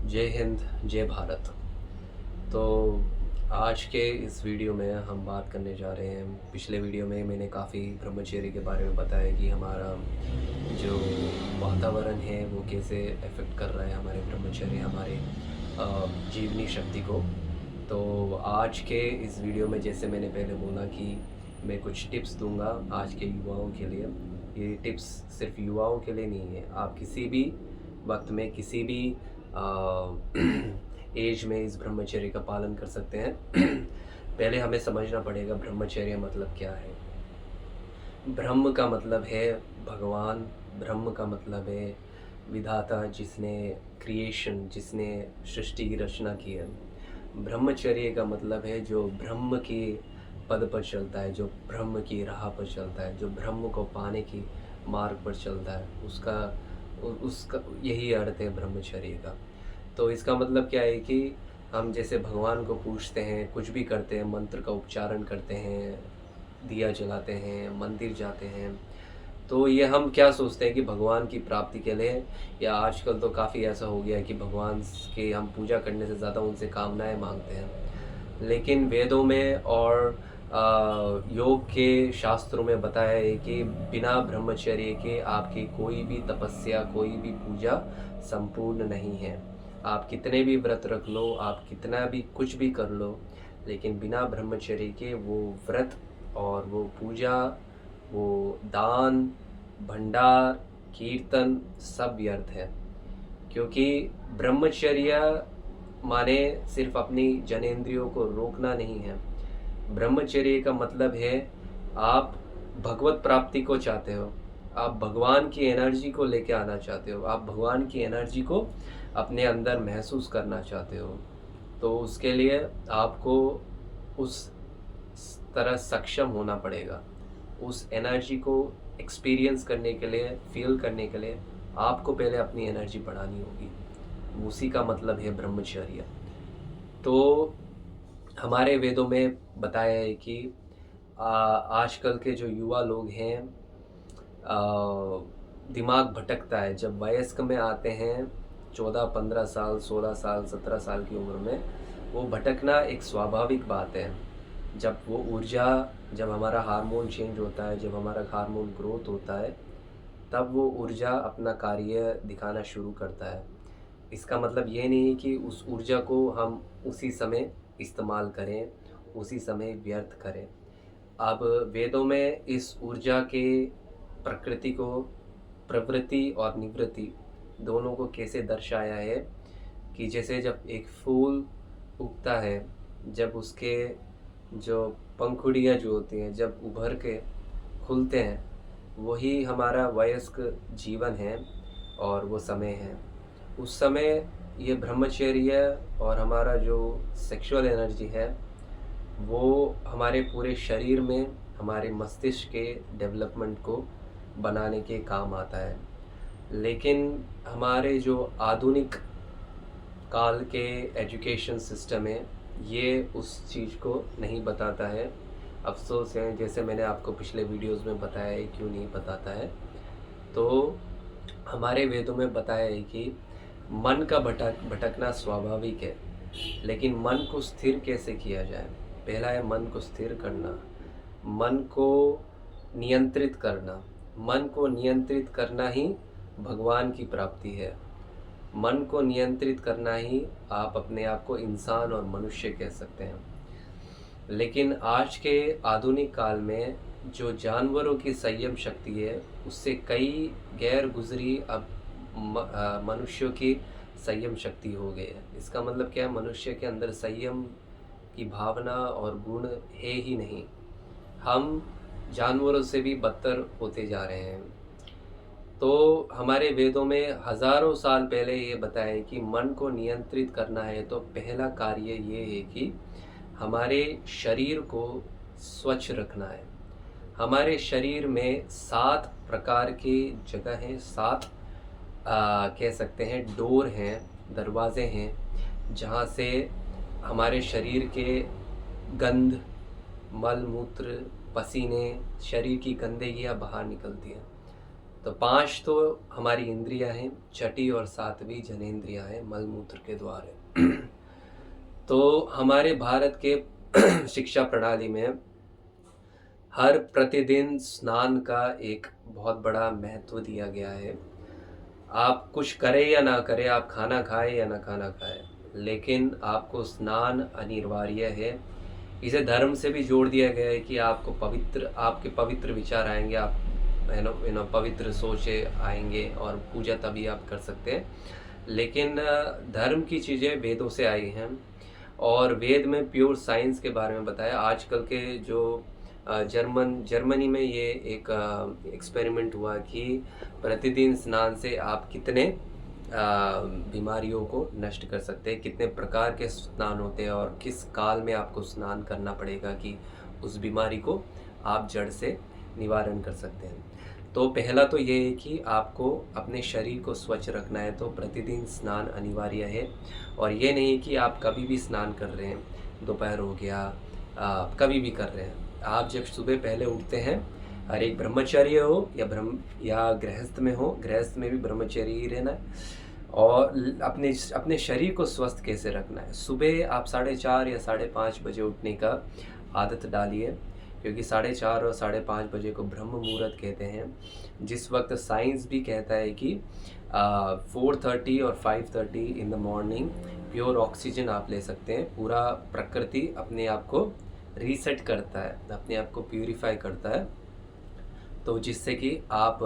जय हिंद, जय भारत। तो आज के इस वीडियो में हम बात करने जा रहे हैं। पिछले वीडियो में मैंने काफ़ी ब्रह्मचर्य के बारे में बताया कि हमारा जो वातावरण है वो कैसे अफेक्ट कर रहा है हमारे ब्रह्मचर्य, हमारे जीवनी शक्ति को। तो आज के इस वीडियो में जैसे मैंने पहले बोला कि मैं कुछ टिप्स दूंगा आज के युवाओं के लिए। ये टिप्स सिर्फ युवाओं के लिए नहीं है, आप किसी भी वक्त में किसी भी एज में इस ब्रह्मचर्य का पालन कर सकते हैं। पहले हमें समझना पड़ेगा ब्रह्मचर्य मतलब क्या है। ब्रह्म का मतलब है भगवान, ब्रह्म का मतलब है विधाता, जिसने क्रिएशन, जिसने सृष्टि की रचना की है। ब्रह्मचर्य का मतलब है जो ब्रह्म के पद पर चलता है, जो ब्रह्म की राह पर चलता है, जो ब्रह्म को पाने की मार्ग पर चलता है, उसका उसका यही अर्थ है ब्रह्मचर्य का। तो इसका मतलब क्या है कि हम जैसे भगवान को पूजते हैं, कुछ भी करते हैं, मंत्र का उच्चारण करते हैं, दिया जलाते हैं, मंदिर जाते हैं, तो ये हम क्या सोचते हैं कि भगवान की प्राप्ति के लिए, या आजकल तो काफ़ी ऐसा हो गया है कि भगवान की हम पूजा करने से ज़्यादा उनसे कामनाएं मांगते हैं। लेकिन वेदों में और योग के शास्त्रों में बताया है कि बिना ब्रह्मचर्य के आपकी कोई भी तपस्या, कोई भी पूजा संपूर्ण नहीं है। आप कितने भी व्रत रख लो, आप कितना भी कुछ भी कर लो, लेकिन बिना ब्रह्मचर्य के वो व्रत और वो पूजा, वो दान, भंडार, कीर्तन सब व्यर्थ है। क्योंकि ब्रह्मचर्य माने सिर्फ अपनी जनेंद्रियों को रोकना नहीं है। ब्रह्मचर्य का मतलब है आप भगवत प्राप्ति को चाहते हो, आप भगवान की एनर्जी को लेके आना चाहते हो, आप भगवान की एनर्जी को अपने अंदर महसूस करना चाहते हो। तो उसके लिए आपको उस तरह सक्षम होना पड़ेगा। उस एनर्जी को एक्सपीरियंस करने के लिए, फील करने के लिए आपको पहले अपनी एनर्जी बढ़ानी होगी। उसी का मतलब है ब्रह्मचर्य। तो हमारे वेदों में बताया है कि आजकल के जो युवा लोग हैं, दिमाग भटकता है जब वयस्क में आते हैं। 14-15 साल, 16 साल, 17 साल की उम्र में वो भटकना एक स्वाभाविक बात है। जब वो ऊर्जा, जब हमारा हार्मोन चेंज होता है, जब हमारा हार्मोन ग्रोथ होता है, तब वो ऊर्जा अपना कार्य दिखाना शुरू करता है। इसका मतलब ये नहीं है कि उस ऊर्जा को हम उसी समय इस्तेमाल करें, उसी समय व्यर्थ करें। अब वेदों में इस ऊर्जा के प्रकृति को, प्रवृत्ति और निवृत्ति दोनों को कैसे दर्शाया है कि जैसे जब एक फूल उगता है, जब उसके जो पंखुड़ियाँ जो होती हैं, जब उभर के खुलते हैं, वही हमारा वयस्क जीवन है और वो समय है। उस समय ये ब्रह्मचर्य और हमारा जो सेक्सुअल एनर्जी है वो हमारे पूरे शरीर में, हमारे मस्तिष्क के डेवलपमेंट को बनाने के काम आता है। लेकिन हमारे जो आधुनिक काल के एजुकेशन सिस्टम है, ये उस चीज़ को नहीं बताता है। अफसोस है, जैसे मैंने आपको पिछले वीडियोस में बताया है क्यों नहीं बताता है। तो हमारे वेदों में बताया है कि मन का भटकना स्वाभाविक है, लेकिन मन को स्थिर कैसे किया जाए। पहला है मन को स्थिर करना, मन को नियंत्रित करना। मन को नियंत्रित करना ही भगवान की प्राप्ति है। मन को नियंत्रित करना ही आप अपने आप को इंसान और मनुष्य कह सकते हैं। लेकिन आज के आधुनिक काल में जो जानवरों की संयम शक्ति है, उससे कई गैर गुजरी अब मनुष्यों की संयम शक्ति हो गई है। इसका मतलब क्या है, मनुष्य के अंदर संयम की भावना और गुण है ही नहीं। हम जानवरों से भी बदतर होते जा रहे हैं। तो हमारे वेदों में हजारों साल पहले ये बताया है कि मन को नियंत्रित करना है तो पहला कार्य ये है कि हमारे शरीर को स्वच्छ रखना है। हमारे शरीर में 7 प्रकार की जगह हैं, 7 कह सकते हैं डोर हैं, दरवाजे हैं, जहाँ से हमारे शरीर के गंध, मल मूत्र, पसीने, शरीर की गंदगियाँ बाहर निकलती हैं। तो 5 तो हमारी इंद्रियां हैं, छठी और सातवीं जनेंद्रियां हैं, मलमूत्र के द्वार है। तो हमारे भारत के शिक्षा प्रणाली में हर प्रतिदिन स्नान का एक बहुत बड़ा महत्व दिया गया है। आप कुछ करें या ना करें, आप खाना खाएं या ना खाना खाएं, लेकिन आपको स्नान अनिवार्य है। इसे धर्म से भी जोड़ दिया गया है कि आपके पवित्र विचार आएंगे, आप पवित्र सोचे आएंगे और पूजा तभी आप कर सकते हैं। लेकिन धर्म की चीज़ें वेदों से आई हैं और वेद में प्योर साइंस के बारे में बताया। आजकल के जो जर्मनी में ये एक एक्सपेरिमेंट हुआ कि प्रतिदिन स्नान से आप कितने बीमारियों को नष्ट कर सकते हैं, कितने प्रकार के स्नान होते हैं और किस काल में आपको स्नान करना पड़ेगा कि उस बीमारी को आप जड़ से निवारण कर सकते हैं। तो पहला तो ये है कि आपको अपने शरीर को स्वच्छ रखना है, तो प्रतिदिन स्नान अनिवार्य है। और ये नहीं कि आप कभी भी स्नान कर रहे हैं, दोपहर हो गया, कभी भी कर रहे हैं। आप जब सुबह पहले उठते हैं, हर एक ब्रह्मचर्य हो या गृहस्थ में हो, गृहस्थ में भी ब्रह्मचर्य ही रहना है। और अपने शरीर को स्वस्थ कैसे रखना है, सुबह आप 4:30 या 5:30 बजे उठने का आदत डालिए, क्योंकि 4:30 और 5:30 बजे को ब्रह्म मुहूर्त कहते हैं, जिस वक्त साइंस भी कहता है कि 4:30 और 5:30 in the morning pure oxygen आप ले सकते हैं। पूरा प्रकृति अपने आप को रीसेट करता है, अपने आप को प्यूरिफाई करता है, तो जिससे कि आप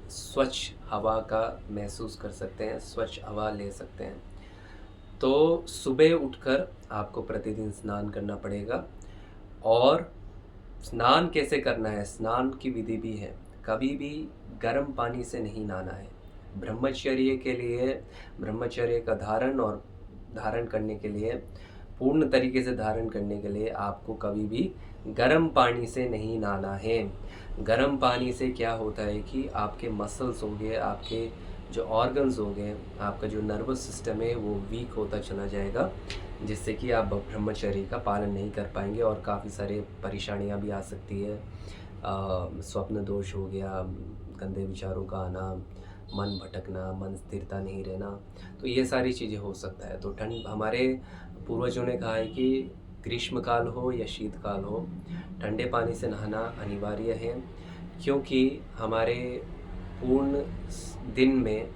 स्वच्छ हवा का महसूस कर सकते हैं, स्वच्छ हवा ले सकते हैं। तो सुबह उठकर आपको प्रतिदिन स्नान करना पड़ेगा। और स्नान कैसे करना है, स्नान की विधि भी है। कभी भी गर्म पानी से नहीं नहाना है। ब्रह्मचर्य के लिए, ब्रह्मचर्य का धारण करने के लिए, पूर्ण तरीके से धारण करने के लिए आपको कभी भी गर्म पानी से नहीं नहाना है। गर्म पानी से क्या होता है कि आपके मसल्स हो गए, आपके जो ऑर्गन्स हो गए, आपका जो नर्वस सिस्टम है वो वीक होता चला जाएगा, जिससे कि आप ब्रह्मचर्य का पालन नहीं कर पाएंगे और काफ़ी सारे परेशानियां भी आ सकती है। स्वप्न दोष हो गया, गंदे विचारों का आना, मन भटकना, मन स्थिरता नहीं रहना, तो ये सारी चीज़ें हो सकता है। तो हमारे पूर्वजों ने कहा है कि ग्रीष्मकाल हो या शीतकाल हो, ठंडे पानी से नहाना अनिवार्य है, क्योंकि हमारे पूर्ण दिन में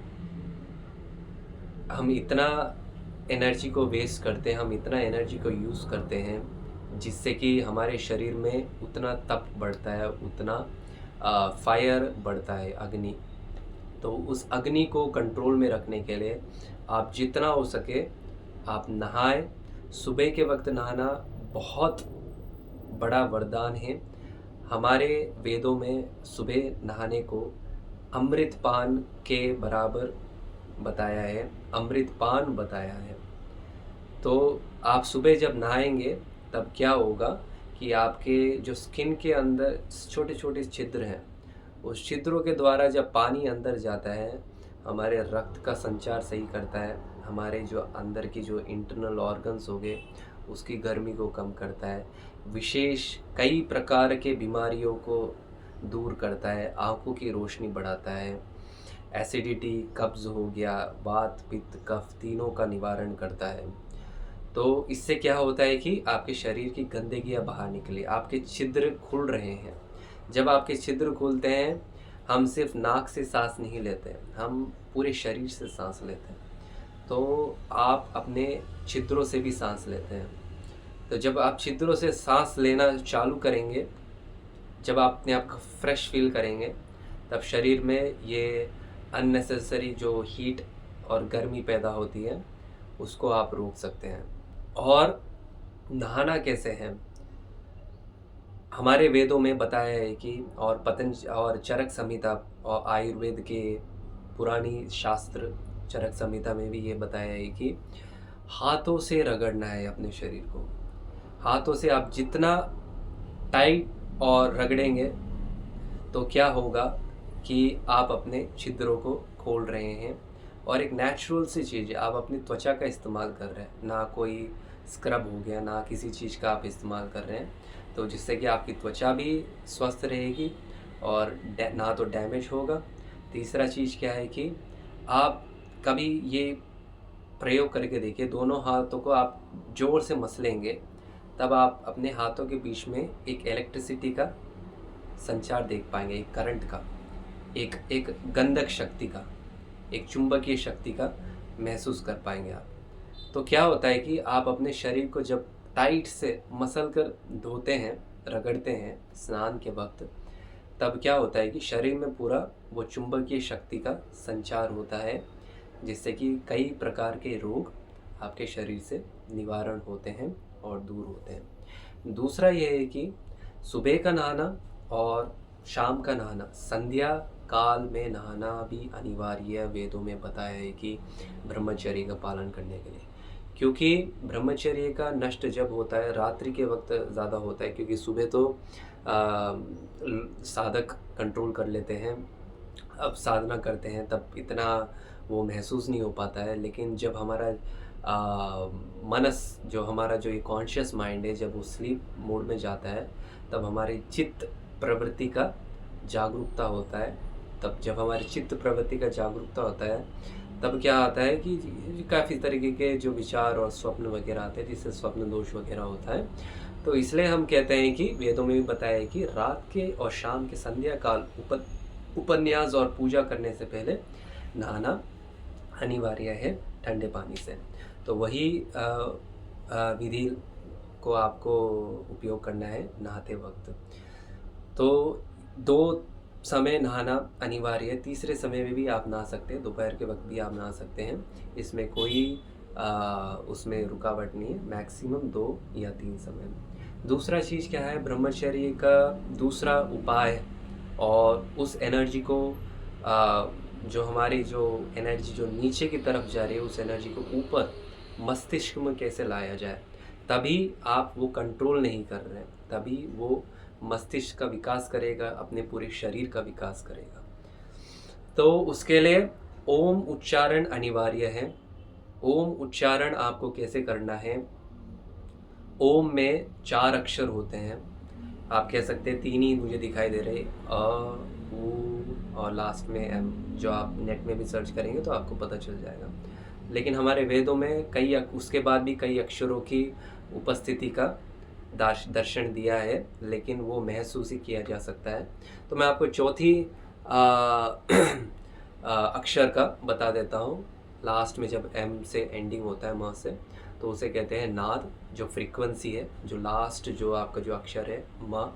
हम इतना एनर्जी को वेस्ट करते हैं, हम इतना एनर्जी को यूज़ करते हैं, जिससे कि हमारे शरीर में उतना तप बढ़ता है, उतना फायर बढ़ता है, अग्नि। तो उस अग्नि को कंट्रोल में रखने के लिए आप जितना हो सके आप नहाएं। सुबह के वक्त नहाना बहुत बड़ा वरदान है। हमारे वेदों में सुबह नहाने को अमृतपान के बराबर बताया है, अमृतपान बताया है। तो आप सुबह जब नहाएंगे तब क्या होगा कि आपके जो स्किन के अंदर छोटे छोटे छिद्र हैं, उस छिद्रों के द्वारा जब पानी अंदर जाता है, हमारे रक्त का संचार सही करता है, हमारे जो अंदर की जो इंटरनल ऑर्गन्स हो गए उसकी गर्मी को कम करता है, विशेष कई प्रकार के बीमारियों को दूर करता है, आँखों की रोशनी बढ़ाता है, एसिडिटी, कब्ज़ हो गया, वात, पित्त, कफ तीनों का निवारण करता है। तो इससे क्या होता है कि आपके शरीर की गंदगियाँ बाहर निकले, आपके छिद्र खुल रहे हैं। जब आपके छिद्र खुलते हैं, हम सिर्फ नाक से सांस नहीं लेते, हम पूरे शरीर से सांस लेते हैं। तो आप अपने छिद्रों से भी सांस लेते हैं। तो जब आप छिद्रों से सांस लेना चालू करेंगे, जब आप अपने आप को फ्रेश फील करेंगे, तब शरीर में ये अननेसेसरी जो हीट और गर्मी पैदा होती है उसको आप रोक सकते हैं। और नहाना कैसे है, हमारे वेदों में बताया है कि और पतंजलि और चरक संहिता और आयुर्वेद के पुरानी शास्त्र चरक संहिता में भी ये बताया है कि हाथों से रगड़ना है अपने शरीर को। हाथों से आप जितना टाइट और रगड़ेंगे तो क्या होगा कि आप अपने छिद्रों को खोल रहे हैं। और एक नेचुरल सी चीज़ है, आप अपनी त्वचा का इस्तेमाल कर रहे हैं, ना कोई स्क्रब हो गया, ना किसी चीज़ का आप इस्तेमाल कर रहे हैं, तो जिससे कि आपकी त्वचा भी स्वस्थ रहेगी और ना तो डैमेज होगा, तीसरा चीज़ क्या है कि आप कभी ये प्रयोग करके देखिए, दोनों हाथों को आप ज़ोर से मसलेंगे, तब आप अपने हाथों के बीच में एक इलेक्ट्रिसिटी का संचार देख पाएंगे, एक करंट का, एक एक गंधक शक्ति का, एक चुंबकीय शक्ति का महसूस कर पाएंगे आप। तो क्या होता है कि आप अपने शरीर को जब टाइट से मसल कर धोते हैं, रगड़ते हैं स्नान के वक्त, तब क्या होता है कि शरीर में पूरा वो चुंबकीय शक्ति का संचार होता है, जिससे कि कई प्रकार के रोग आपके शरीर से निवारण होते हैं और दूर होते हैं। दूसरा ये है कि सुबह का नहाना और शाम का नहाना, संध्या काल में नहाना भी अनिवार्य है। वेदों में बताया है कि ब्रह्मचर्य का पालन करने के लिए, क्योंकि ब्रह्मचर्य का नष्ट जब होता है रात्रि के वक्त ज़्यादा होता है, क्योंकि सुबह तो साधक कंट्रोल कर लेते हैं, अब साधना करते हैं तब इतना वो महसूस नहीं हो पाता है। लेकिन जब हमारा मनस, जो हमारा जो ये कॉन्शियस माइंड है, जब वो स्लीप मोड में जाता है, तब हमारी चित्त प्रवृत्ति का जागरूकता होता है। तब जब हमारी चित्त प्रवृत्ति का जागरूकता होता है, तब क्या आता है कि काफ़ी तरीके के जो विचार और स्वप्न वगैरह आते हैं, जिससे स्वप्न दोष वगैरह होता है। तो इसलिए हम कहते हैं कि वेदों में भी बताया है कि रात के और शाम के संध्या काल उपन्यास और पूजा करने से पहले नहाना अनिवार्य है ठंडे पानी से। तो वही विधि को आपको उपयोग करना है नहाते वक्त। तो 2 समय नहाना अनिवार्य है, तीसरे समय में भी आप नहा सकते हैं, दोपहर के वक्त भी आप नहा सकते हैं, इसमें कोई उसमें रुकावट नहीं है। मैक्सिमम 2 या 3 समय। दूसरा चीज़ क्या है, ब्रह्मचर्य का दूसरा उपाय, और उस एनर्जी को जो हमारी जो एनर्जी जो नीचे की तरफ जा रही है, उस एनर्जी को ऊपर मस्तिष्क में कैसे लाया जाए, तभी आप वो कंट्रोल नहीं कर रहे हैं, तभी वो मस्तिष्क का विकास करेगा, अपने पूरे शरीर का विकास करेगा। तो उसके लिए ओम उच्चारण अनिवार्य है। ओम उच्चारण आपको कैसे करना है, ओम में 4 अक्षर होते हैं, आप कह सकते हैं 3 ही मुझे दिखाई दे रहे, अ, उ और लास्ट में एम, जो आप नेट में भी सर्च करेंगे तो आपको पता चल जाएगा। लेकिन हमारे वेदों में उसके बाद भी कई अक्षरों की उपस्थिति का दर्शन दिया है, लेकिन वो महसूस ही किया जा सकता है। तो मैं आपको चौथी अक्षर का बता देता हूँ। लास्ट में जब एम से एंडिंग होता है, म से, तो उसे कहते हैं नाद। जो फ्रीक्वेंसी है, जो लास्ट जो आपका जो अक्षर है म,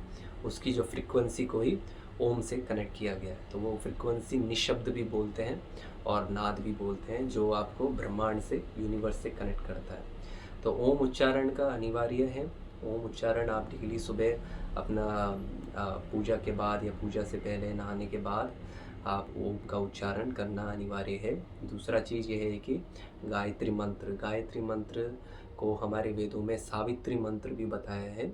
उसकी जो फ्रीक्वेंसी को ही ओम से कनेक्ट किया गया है। तो वो फ्रीक्वेंसी निशब्द भी बोलते हैं और नाद भी बोलते हैं, जो आपको ब्रह्मांड से, यूनिवर्स से कनेक्ट करता है। तो ओम उच्चारण का अनिवार्य है। ओम उच्चारण आप डेली सुबह अपना पूजा के बाद या पूजा से पहले, नहाने के बाद आप ओम का उच्चारण करना अनिवार्य है। दूसरा चीज़ ये है कि गायत्री मंत्र को हमारे वेदों में सावित्री मंत्र भी बताया है।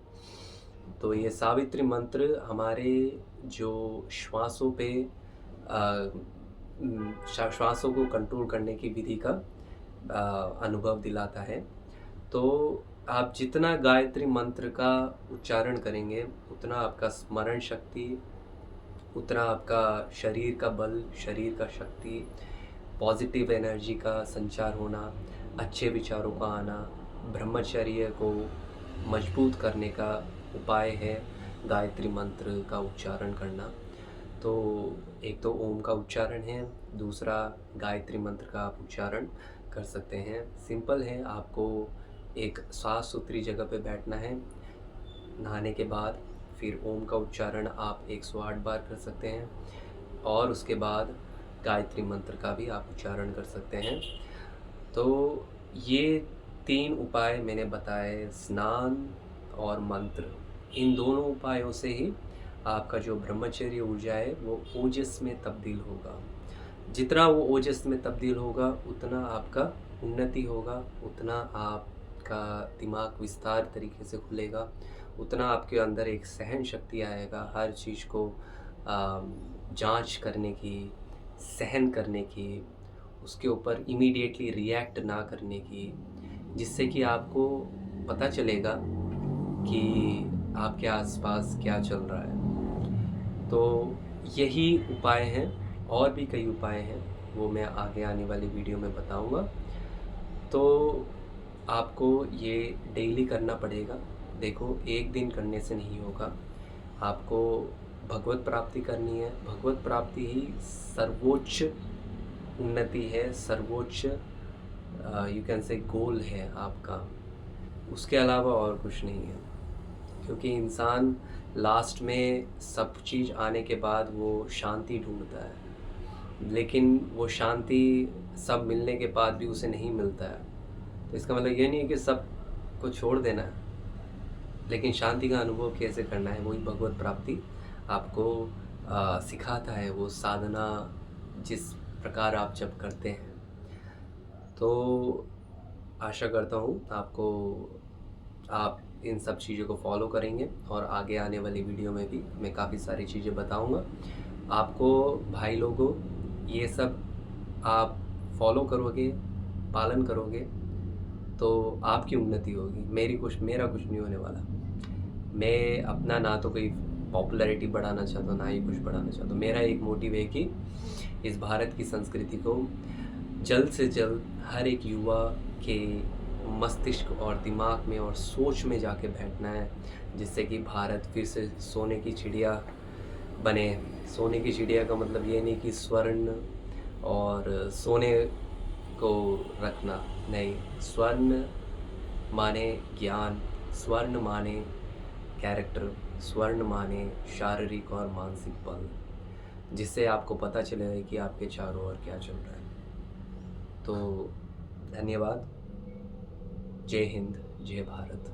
तो ये सावित्री मंत्र हमारे जो श्वासों पे श्वासों को कंट्रोल करने की विधि का अनुभव दिलाता है। तो आप जितना गायत्री मंत्र का उच्चारण करेंगे, उतना आपका स्मरण शक्ति, उतना आपका शरीर का बल, शरीर का शक्ति, पॉजिटिव एनर्जी का संचार होना, अच्छे विचारों का आना, ब्रह्मचर्य को मजबूत करने का उपाय है गायत्री मंत्र का उच्चारण करना। तो एक तो ओम का उच्चारण है, दूसरा गायत्री मंत्र का आप उच्चारण कर सकते हैं। सिंपल है, आपको एक साफ सुथरी जगह पे बैठना है। नहाने के बाद फिर ओम का उच्चारण आप 108 बार कर सकते हैं, और उसके बाद गायत्री मंत्र का भी आप उच्चारण कर सकते हैं। तो ये 3 उपाय मैंने बताए, स्नान और मंत्र। इन दोनों उपायों से ही आपका जो ब्रह्मचर्य ऊर्जा है वो ओजस में तब्दील होगा। जितना वो ओजस में तब्दील होगा, उतना आपका उन्नति होगा, उतना आपका दिमाग विस्तार तरीके से खुलेगा, उतना आपके अंदर एक सहन शक्ति आएगा, हर चीज़ को जांच करने की, सहन करने की, उसके ऊपर इमीडिएटली रिएक्ट ना करने की, जिससे कि आपको पता चलेगा कि आपके आसपास क्या चल रहा है। तो यही उपाय हैं, और भी कई उपाय हैं, वो मैं आगे आने वाली वीडियो में बताऊंगा। तो आपको ये डेली करना पड़ेगा। देखो, एक दिन करने से नहीं होगा, आपको भगवत प्राप्ति करनी है। भगवत प्राप्ति ही सर्वोच्च उन्नति है, सर्वोच्च यू कैन से गोल है आपका, उसके अलावा और कुछ नहीं है। क्योंकि इंसान लास्ट में सब चीज़ आने के बाद वो शांति ढूंढता है, लेकिन वो शांति सब मिलने के बाद भी उसे नहीं मिलता है। तो इसका मतलब ये नहीं है कि सब को छोड़ देना है, लेकिन शांति का अनुभव कैसे करना है, वही भगवत प्राप्ति आपको सिखाता है। वो साधना जिस प्रकार आप जब करते हैं, तो आशा करता हूँ आप इन सब चीज़ों को फॉलो करेंगे, और आगे आने वाली वीडियो में भी मैं काफ़ी सारी चीज़ें बताऊँगा आपको। भाई लोगों, ये सब आप फॉलो करोगे, पालन करोगे, तो आपकी उन्नति होगी। मेरा कुछ नहीं होने वाला। मैं अपना ना तो कोई पॉपुलैरिटी बढ़ाना चाहता हूँ, ना ही कुछ बढ़ाना चाहता हूँ। मेरा एक मोटिव है कि इस भारत की संस्कृति को जल्द से जल्द हर एक युवा के मस्तिष्क और दिमाग में और सोच में जाके बैठना है, जिससे कि भारत फिर से सोने की चिड़िया बने। सोने की चिड़िया का मतलब ये नहीं कि स्वर्ण और सोने को रखना, नहीं। स्वर्ण माने ज्ञान, स्वर्ण माने कैरेक्टर, स्वर्ण माने शारीरिक और मानसिक बल, जिससे आपको पता चलेगा कि आपके चारों ओर क्या चल रहा है। तो धन्यवाद। जय हिंद, जय भारत।